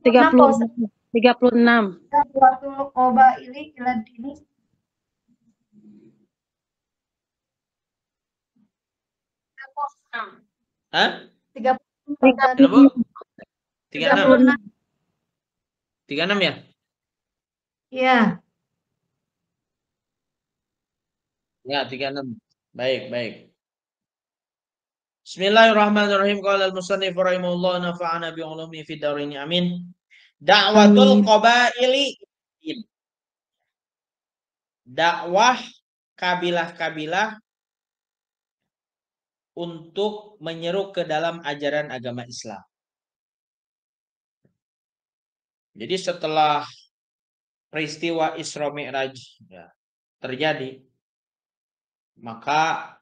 36. 36. Da'watul qabaili ila dini. Hah? 36. Bu? 36. 36. 36 ya? Iya. Ya, 36. Baik, baik. Bismillahirrahmanirrahim. Qala al-musannif rahimahullah nafa'ana bi ulumi fid dharain. Amin. Da'watul qabaili. Dakwah kabilah-kabilah untuk menyeru ke dalam ajaran agama Islam. Jadi setelah peristiwa Isra Mi'raj ya, terjadi, maka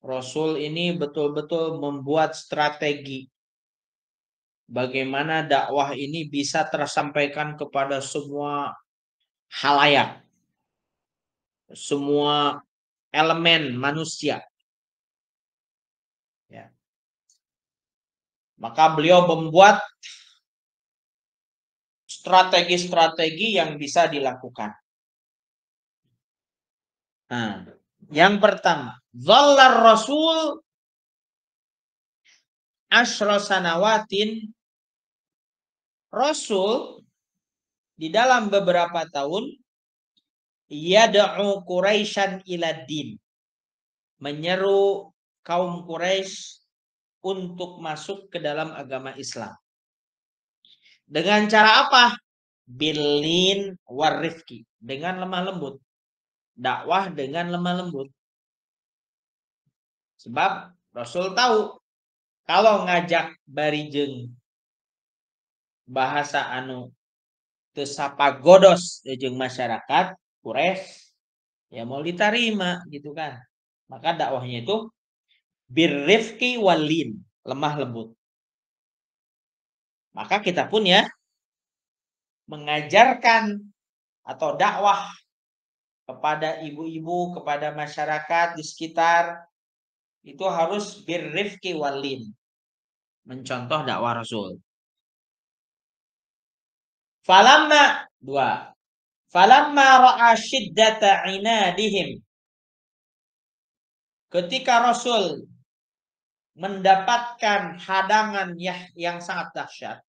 Rasul ini betul-betul membuat strategi bagaimana dakwah ini bisa tersampaikan kepada semua halayak, semua elemen manusia. Ya. Maka beliau membuat strategi-strategi yang bisa dilakukan. Nah, yang pertama, zallar Rasul asyra sanawatin. Rasul di dalam beberapa tahun yad'u Quraisyan ila din, menyeru kaum Quraisy untuk masuk ke dalam agama Islam. Dengan cara apa? Bilin warifki, dengan lemah lembut. Dakwah dengan lemah lembut. Sebab Rasul tahu kalau ngajak barijeng bahasa anu teu sapa godos jeung masyarakat Quraisy ya mau diterima gitu kan. Maka dakwahnya itu birrifqi walin, lemah lembut. Maka kita pun ya mengajarkan atau dakwah kepada ibu-ibu, kepada masyarakat di sekitar itu harus birrifqi walin. Mencontoh dakwah Rasul. Falamma ra'a syiddata inadihim. Ketika Rasul mendapatkan hadangan yang sangat dahsyat.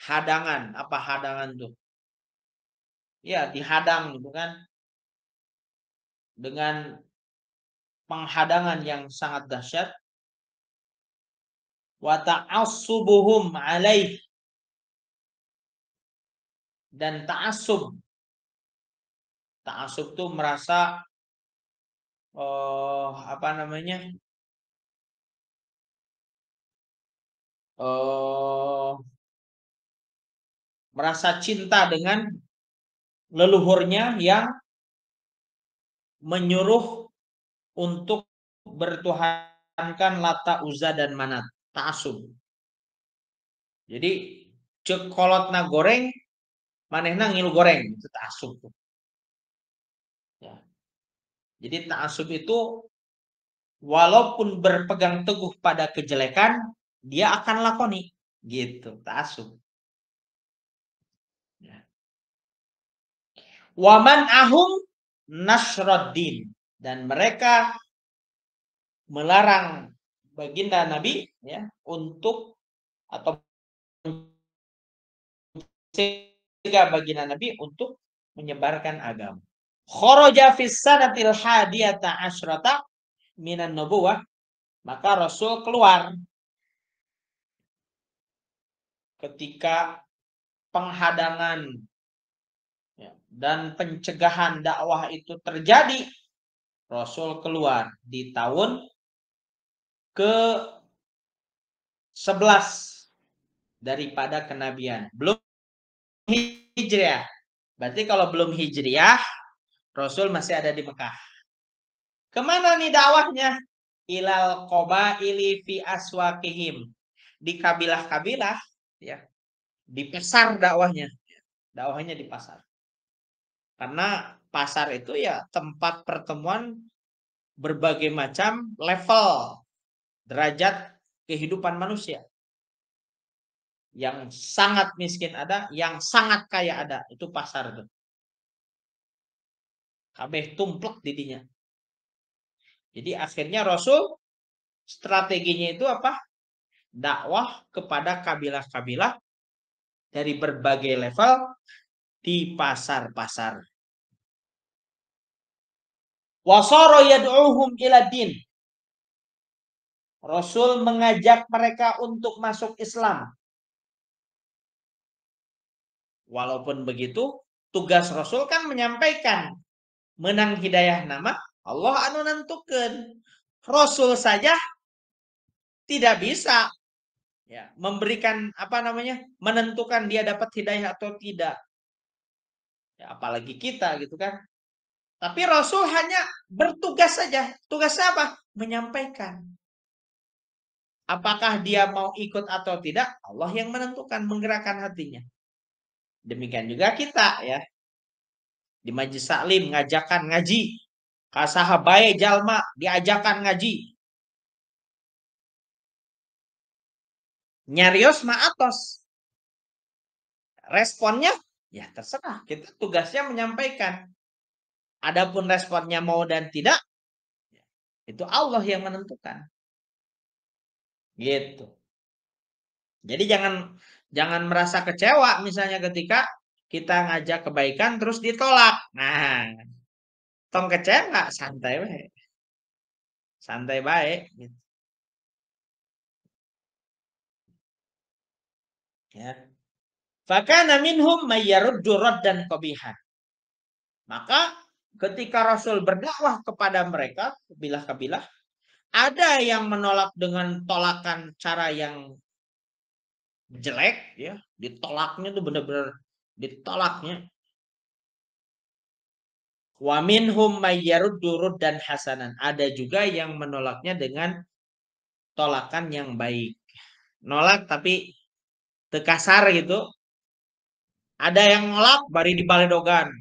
Hadangan, apa hadangan tuh? Ya, dihadang gitu kan. Dengan penghadangan yang sangat dahsyat. Wa ta'assubuhum alaih. Dan ta'assub. Ta'assub tuh merasa apa namanya? Merasa cinta dengan leluhurnya yang menyuruh untuk bertuhankan Lata, Uzza dan Manat. Ta'assub. Jadi cek kolotna goreng, manehna ngilu goreng, itu ta'assub. Ya. Jadi ta'assub itu walaupun berpegang teguh pada kejelekan, dia akan lakoni, gitu. Ta'assub. Ya. Waman ahum nasruddin, dan mereka melarang baginda Nabi ya untuk atau mencegah baginda Nabi untuk menyebarkan agama. Kharaja fis sanatil hadiyata asyrata minan nubuwah, maka Rasul keluar ketika penghadangan ya, dan pencegahan dakwah itu terjadi. Rasul keluar di tahun ke-11 daripada kenabian. Belum hijriah. Berarti kalau belum hijriah, Rasul masih ada di Mekah. Kemana nih dakwahnya? Ilal qabaili fi aswaqihim. Di kabilah-kabilah ya. Di pasar dakwahnya. Dakwahnya di pasar. Karena pasar itu ya tempat pertemuan berbagai macam level derajat kehidupan manusia. yang sangat miskin ada, yang sangat kaya ada. Itu pasar tuh. Kabeh tumplek didinya. Jadi akhirnya Rasul strateginya itu apa? Dakwah kepada kabilah-kabilah dari berbagai level di pasar-pasar. Wasara yad'uhum ila din. Rasul mengajak mereka untuk masuk Islam. Walaupun begitu, tugas Rasul kan menyampaikan menang hidayah nama Allah anu nentukeun. Rasul saja tidak bisa ya memberikan menentukan dia dapat hidayah atau tidak. Ya, apalagi kita gitu kan. Tapi Rasul hanya bertugas saja. Tugasnya apa? Menyampaikan. Apakah dia mau ikut atau tidak? Allah yang menentukan, menggerakkan hatinya. Demikian juga kita ya. Di Majelis Taklim ngajakan ngaji. Kasaha bae jalma diajakan ngaji. Nyarios maatos. Responnya ya terserah. Kita tugasnya menyampaikan. Adapun responnya mau dan tidak, itu Allah yang menentukan. Gitu. Jadi jangan merasa kecewa misalnya ketika kita ngajak kebaikan terus ditolak. Nah, tong kecewa, santai baik. Santai baik gitu. Ya. Fakana minhum mayyaruddu raddan qabihan. Maka ketika Rasul berdakwah kepada mereka, kabilah-kabilah, ada yang menolak dengan tolakan cara yang jelek ya, ditolaknya tuh benar-benar ditolaknya. Wa minhum mayyaruddu dan hasanan. Ada juga yang menolaknya dengan tolakan yang baik. Nolak tapi tekasar gitu. Ada yang nolak bari dibaledogan.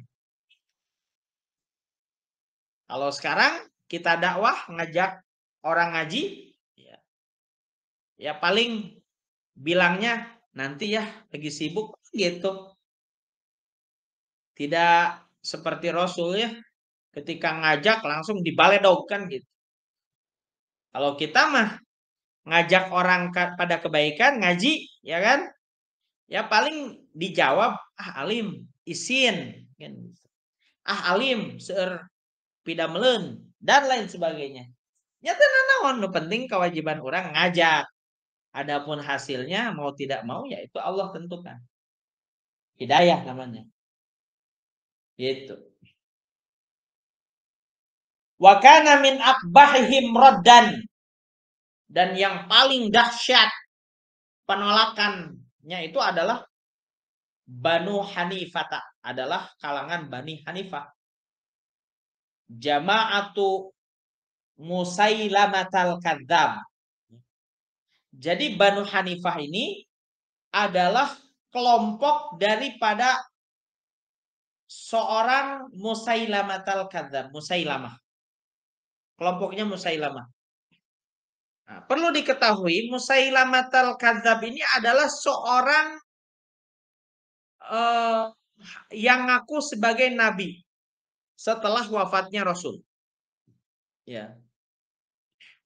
Kalau sekarang kita dakwah ngajak orang ngaji ya paling bilangnya nanti ya lagi sibuk gitu. Tidak seperti Rasul ya, ketika ngajak langsung dibaledogkan gitu. Kalau kita mah ngajak orang pada kebaikan, ngaji, ya kan? Ya paling dijawab, alim, isin. Kan. Alim, seueur pidameleun, dan lain sebagainya. Nyata naon, nu penting kewajiban orang ngajak. Adapun hasilnya mau tidak mau ya itu Allah tentukan. Hidayah namanya. Gitu. Wa kana min akbahihim raddan. Dan yang paling dahsyat penolakannya itu adalah Banu Hanifah, adalah kalangan Bani Hanifah. Jama'atu Musailamatal Kadzab. Jadi Banu Hanifah ini adalah kelompok daripada seorang Musailamatal Kadzab, Musailamah. Kelompoknya Musailamah. Nah, perlu diketahui Musailamatal Kadzab ini adalah seorang yang ngaku sebagai nabi setelah wafatnya Rasul. Ya.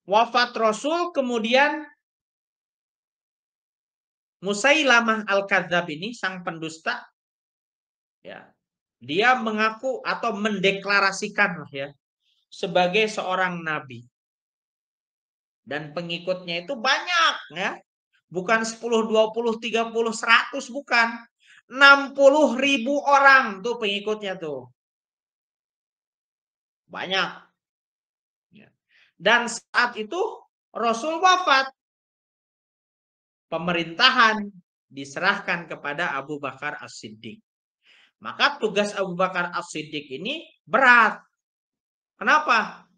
Wafat Rasul kemudian Musailamah Al-Kadzab ini sang pendusta ya. Dia mengaku atau mendeklarasikan ya sebagai seorang nabi. Dan pengikutnya itu banyak ya. Bukan 10, 20, 30, 100 bukan. 60.000 orang tuh pengikutnya tuh. Banyak. Dan saat itu Rasul wafat. Pemerintahan diserahkan kepada Abu Bakar As-Siddiq. Maka tugas Abu Bakar As-Siddiq ini berat. Kenapa?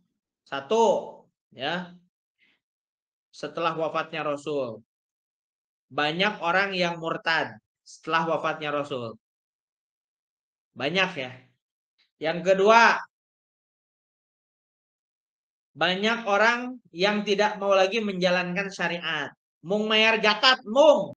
Satu, ya. Setelah wafatnya Rasul, banyak orang yang murtad setelah wafatnya Rasul. Banyak ya. Yang kedua, banyak orang yang tidak mau lagi menjalankan syariat. Mung mayar zakat, mung.